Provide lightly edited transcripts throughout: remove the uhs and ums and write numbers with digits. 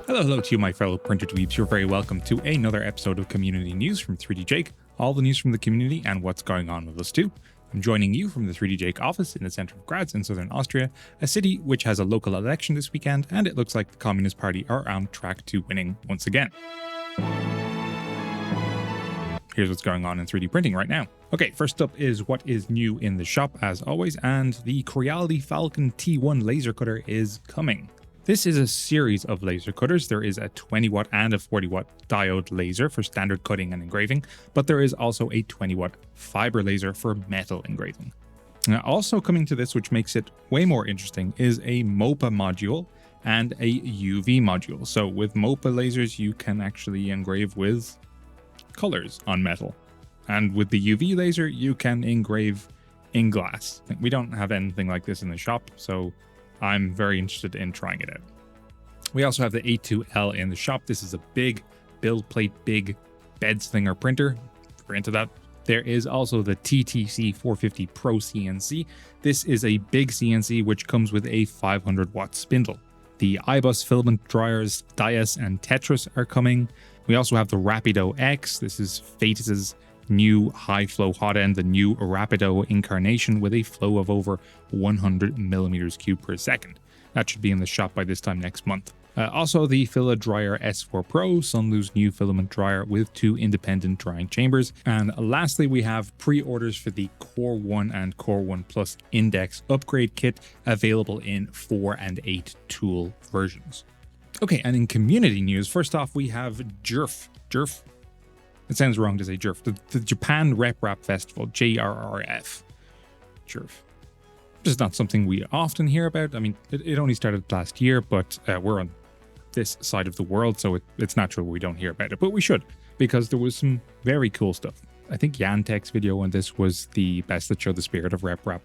Hello to you, my fellow printer dweebs. You're very welcome to another episode of Community News from 3D Jake. All the news from the community and what's going on with us too. I'm joining you from the 3D Jake office in the center of Graz in southern Austria, a city which has a local election this weekend, and it looks like the Communist Party are on track to winning once again. Here's what's going on in 3D printing right now. Okay, first up is what is new in the shop as always, and the Creality Falcon T1 laser cutter is coming. This is a series of laser cutters. There is a 20 watt and a 40 watt diode laser for standard cutting and engraving, but there is also a 20 watt fiber laser for metal engraving. Now, also coming to this, which makes it way more interesting, is a MOPA module and a UV module. So with MOPA lasers, you can actually engrave with colors on metal. And with the UV laser, you can engrave in glass. We don't have anything like this in the shop, so I'm very interested in trying it out. We also have the A2L in the shop. This is a big build plate, big bed slinger printer. If you're into that. There is also the TTC 450 Pro CNC. This is a big CNC which comes with a 500 watt spindle. The iBus filament dryers, Dias and Tetris are coming. We also have the Rapido X. This is Fatus's new high flow hot end, the new Rapido incarnation with a flow of over 100 millimeters cubed per second. That should be in the shop by this time next month. Also the Fila Dryer S4 Pro, Sunlu's new filament dryer with 2 independent drying chambers. And lastly, we have pre-orders for the Core 1 and Core 1 Plus IDEX upgrade kit available in 4 and 8 tool versions. Okay, and in community news, first off, we have JRRF. It sounds wrong to say JRRF. The Japan Rep Festival, JRRF. JRRF. This is not something we often hear about. I mean, it only started last year, but we're on this side of the world, so it's natural we don't hear about it. But we should, because there was some very cool stuff. I think Yantek's video on this was the best that showed the spirit of RepRap.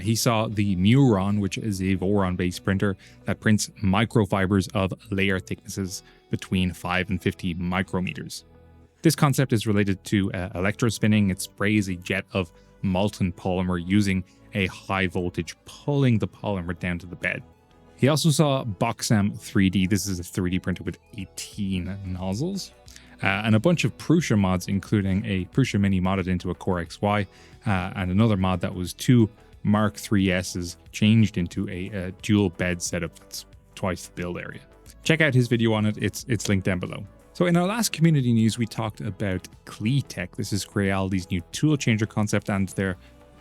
He saw the Muron, which is a Voron-based printer that prints microfibers of layer thicknesses between 5 and 50 micrometers. This concept is related to electrospinning. It sprays a jet of molten polymer using a high voltage, pulling the polymer down to the bed. He also saw Boxam 3D. This is a 3D printer with 18 nozzles and a bunch of Prusa mods, including a Prusa Mini modded into a Core XY and another mod that was 2 Mark 3S's changed into a dual bed setup that's twice the build area. Check out his video on it. It's linked down below. So in our last community news, we talked about KliTek. This is Creality's new Toolchanger concept and their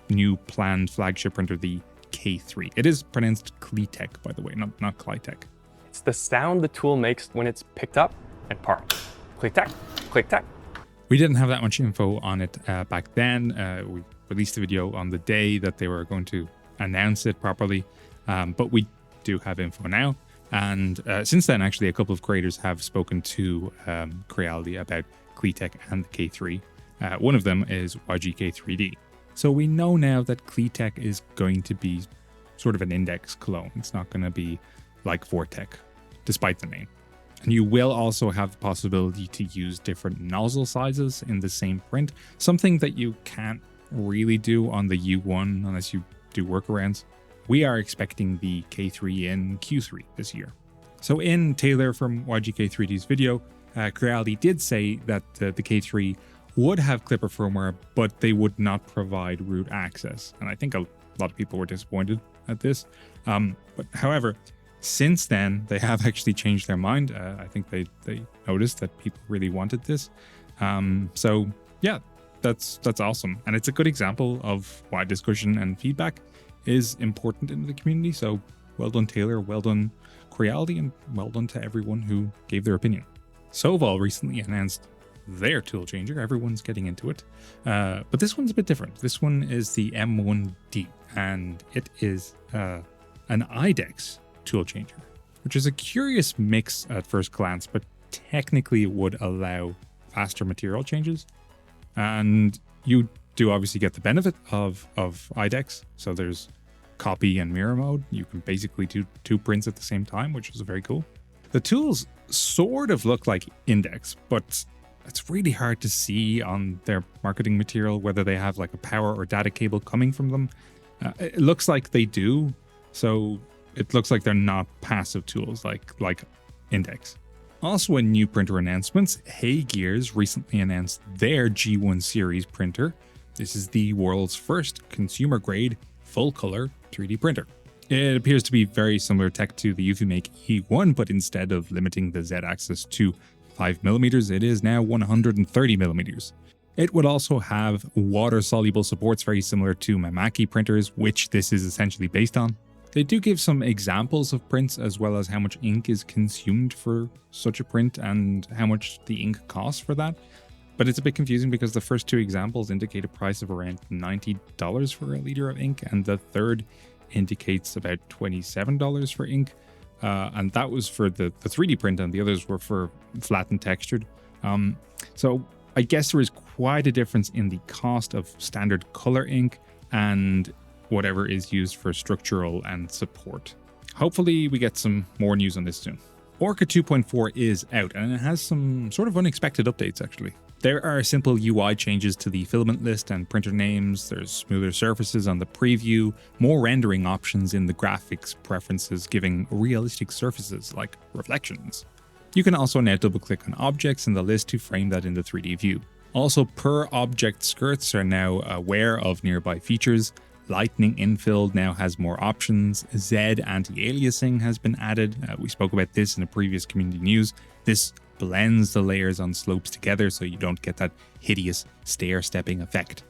new planned flagship printer, the K3. It is pronounced KliTek, by the way, not KliTek. It's the sound the tool makes when it's picked up and parked. KliTek, KliTek. We didn't have that much info on it back then. We released the video on the day that they were going to announce it properly, but we do have info now. And since then, actually, a couple of creators have spoken to Creality about KliTek and the K3. One of them is YGK3D. So we know now that KliTek is going to be sort of an IDEX clone. It's not going to be like Vortec, despite the name. And you will also have the possibility to use different nozzle sizes in the same print, something that you can't really do on the U1 unless you do workarounds. We are expecting the K3 in Q3 this year. So in Taylor from YGK3D's video, Creality did say that the K3 would have Clipper firmware, but they would not provide root access. And I think a lot of people were disappointed at this. But however, since then, they have actually changed their mind. I think they noticed that people really wanted this. So yeah, that's awesome. And it's a good example of why discussion and feedback is important in the community. So well done, Taylor, well done, Creality, and well done to everyone who gave their opinion. Sovol recently announced their Toolchanger. Everyone's getting into it. But this one's a bit different. This one is the M1D, and it is an IDEX Toolchanger, which is a curious mix at first glance, but technically it would allow faster material changes. And you do obviously get the benefit of IDEX. So there's copy and mirror mode. You can basically do 2 prints at the same time, which is very cool. The tools sort of look like IDEX, but it's really hard to see on their marketing material whether they have like a power or data cable coming from them. It looks like they do, so it looks like they're not passive tools like IDEX. Also in new printer announcements, HeyGears recently announced their G1 series printer. This is the world's first consumer-grade, full-color 3D printer. It appears to be very similar tech to the UFIMake E1, but instead of limiting the Z-axis to 5mm, it is now 130mm. It would also have water-soluble supports very similar to Mamaki printers, which this is essentially based on. They do give some examples of prints as well as how much ink is consumed for such a print and how much the ink costs for that. But it's a bit confusing because the first two examples indicate a price of around $90 for a liter of ink, and the third indicates about $27 for ink. And that was for the 3D print, and the others were for flat and textured. So I guess there is quite a difference in the cost of standard color ink and whatever is used for structural and support. Hopefully we get some more news on this soon. Orca 2.4 is out, and it has some sort of unexpected updates actually. There are simple UI changes to the filament list and printer names, there's smoother surfaces on the preview, more rendering options in the graphics preferences giving realistic surfaces like reflections. You can also now double click on objects in the list to frame that in the 3D view. Also, per object skirts are now aware of nearby features. Lightning infill now has more options. Z anti-aliasing has been added. We spoke about this in a previous community news. This blends the layers on slopes together so you don't get that hideous stair-stepping effect.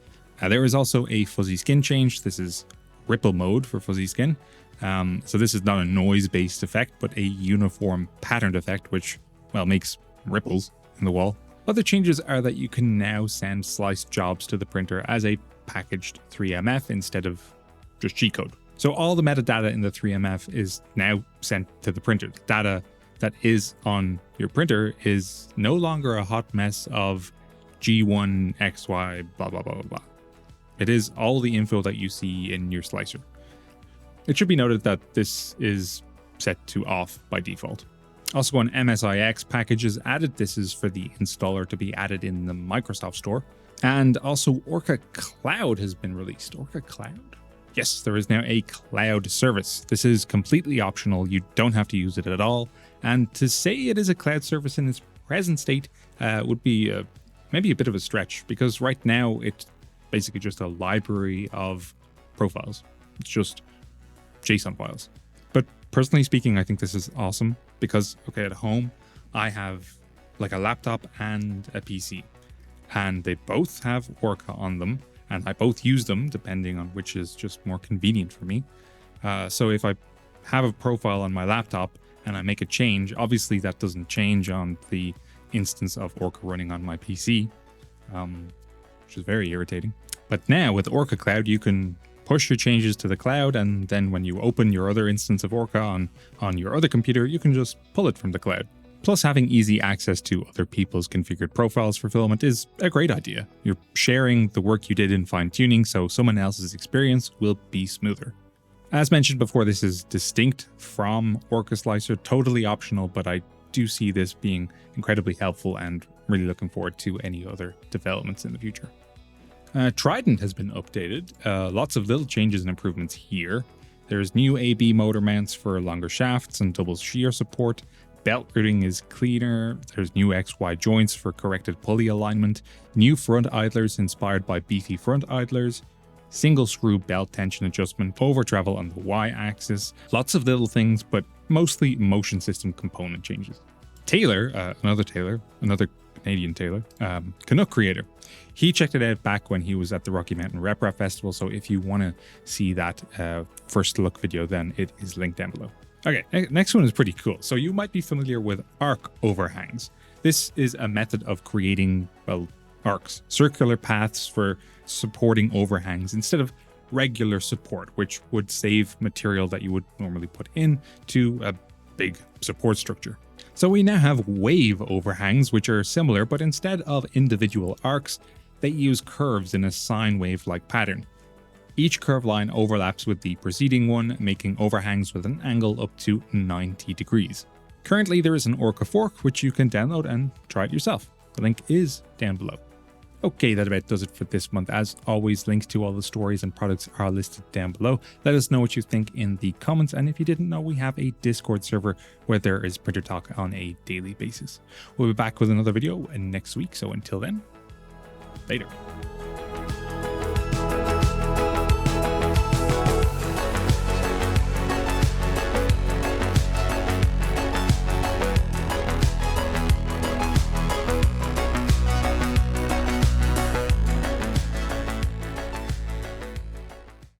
There is also a fuzzy skin change. This is ripple mode for fuzzy skin. So this is not a noise-based effect, but a uniform patterned effect, which, well, makes ripples in the wall. Other changes are that you can now send sliced jobs to the printer as a packaged 3MF instead of just G-code. So all the metadata in the 3MF is now sent to the printer. The data that is on your printer is no longer a hot mess of G1, XY, blah, blah, blah, blah, blah. It is all the info that you see in your slicer. It should be noted that this is set to off by default. Also on MSIX packages added, this is for the installer to be added in the Microsoft Store. And also Orca Cloud has been released. Orca Cloud? Yes, there is now a cloud service. This is completely optional. You don't have to use it at all. And to say it is a cloud service in its present state would be maybe a bit of a stretch, because right now it's basically just a library of profiles. It's just JSON files. But personally speaking, I think this is awesome because, okay, at home, I have like a laptop and a PC. And they both have Orca on them, and I both use them depending on which is just more convenient for me. So if I have a profile on my laptop and I make a change, obviously that doesn't change on the instance of Orca running on my PC, which is very irritating. But now with Orca Cloud, you can push your changes to the cloud, and then when you open your other instance of Orca on your other computer, you can just pull it from the cloud. Plus, having easy access to other people's configured profiles for filament is a great idea. You're sharing the work you did in fine-tuning, so someone else's experience will be smoother. As mentioned before, this is distinct from Orca Slicer, totally optional, but I do see this being incredibly helpful and really looking forward to any other developments in the future. Trident has been updated. Lots of little changes and improvements here. There's new AB motor mounts for longer shafts and double shear support. Belt routing is cleaner, there's new XY joints for corrected pulley alignment, new front idlers inspired by beefy front idlers, single screw belt tension adjustment, over travel on the Y axis, lots of little things, but mostly motion system component changes. Taylor, another Canadian Taylor, Canuck creator, he checked it out back when he was at the Rocky Mountain RepRap Festival, so if you want to see that first look video, then it is linked down below. Okay, next one is pretty cool. So you might be familiar with arc overhangs. This is a method of creating, well, arcs, circular paths for supporting overhangs instead of regular support, which would save material that you would normally put in to a big support structure. So we now have wave overhangs, which are similar, but instead of individual arcs, they use curves in a sine wave-like pattern. Each curve line overlaps with the preceding one, making overhangs with an angle up to 90 degrees. Currently, there is an Orca fork, which you can download and try it yourself. The link is down below. Okay, that about does it for this month. As always, links to all the stories and products are listed down below. Let us know what you think in the comments, and if you didn't know, we have a Discord server where there is printer talk on a daily basis. We'll be back with another video next week, so until then, later.